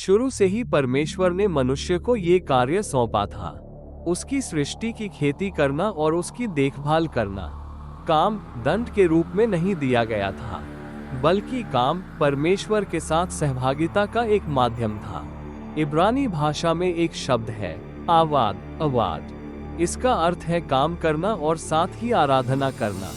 शुरू से ही परमेश्वर ने मनुष्य को ये कार्य सौंपा था, उसकी सृष्टि की खेती करना और उसकी देखभाल करना। काम दंड के रूप में नहीं दिया गया था, बल्कि काम परमेश्वर के साथ सहभागिता का एक माध्यम था। इब्रानी भाषा में एक शब्द है अवाद। इसका अर्थ है काम करना और साथ ही आराधना करना।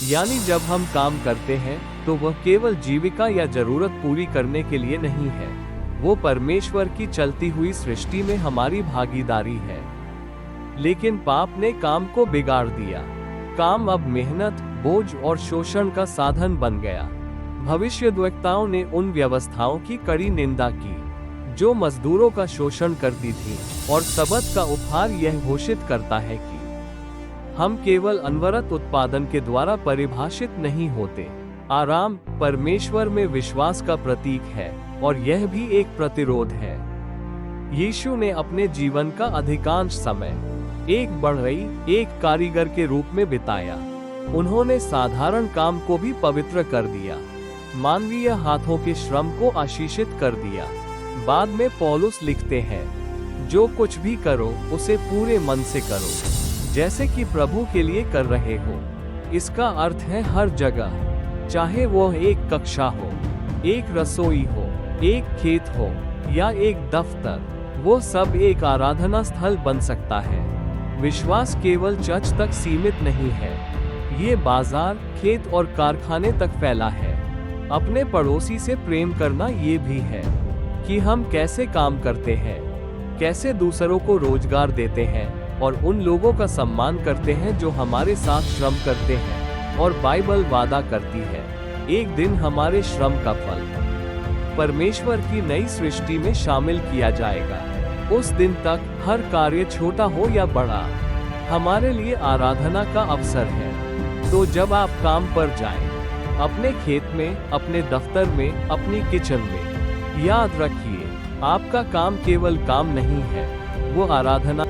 यानी जब हम काम करते हैं तो वह केवल जीविका या जरूरत पूरी करने के लिए नहीं है, वो परमेश्वर की चलती हुई सृष्टि में हमारी भागीदारी है। लेकिन पाप ने काम को बिगाड़ दिया। काम अब मेहनत, बोझ और शोषण का साधन बन गया। भविष्यद्वक्ताओं ने उन व्यवस्थाओं की कड़ी निंदा की जो मजदूरों का शोषण करती थी, और सबत का उपहार यह घोषित करता है कि हम केवल अनवरत उत्पादन के द्वारा परिभाषित नहीं होते। आराम परमेश्वर में विश्वास का प्रतीक है, और यह भी एक प्रतिरोध है। यीशु ने अपने जीवन का अधिकांश समय एक बढ़ई, एक कारीगर के रूप में बिताया। उन्होंने साधारण काम को भी पवित्र कर दिया, मानवीय हाथों के श्रम को आशीषित कर दिया। बाद में पौलुस लिखते हैं, जो कुछ भी करो उसे पूरे मन से करो, जैसे कि प्रभु के लिए कर रहे हो। इसका अर्थ है हर जगह, चाहे वो एक कक्षा हो, एक रसोई हो, एक खेत हो या एक दफ्तर, वो सब एक आराधना स्थल बन सकता है। विश्वास केवल चर्च तक सीमित नहीं है, ये बाजार, खेत और कारखाने तक फैला है। अपने पड़ोसी से प्रेम करना ये भी है कि हम कैसे काम करते हैं, कैसे दूसरों को रोजगार देते हैं और उन लोगों का सम्मान करते हैं जो हमारे साथ श्रम करते हैं। और बाइबल वादा करती है, एक दिन हमारे श्रम का फल परमेश्वर की नई सृष्टि में शामिल किया जाएगा। उस दिन तक हर कार्य छोटा हो या बड़ा हमारे लिए आराधना का अवसर है। तो जब आप काम पर जाएं, अपने खेत में, अपने दफ्तर में, अपनी किचन में, याद रखिए, आपका काम केवल काम नहीं है, वो आराधना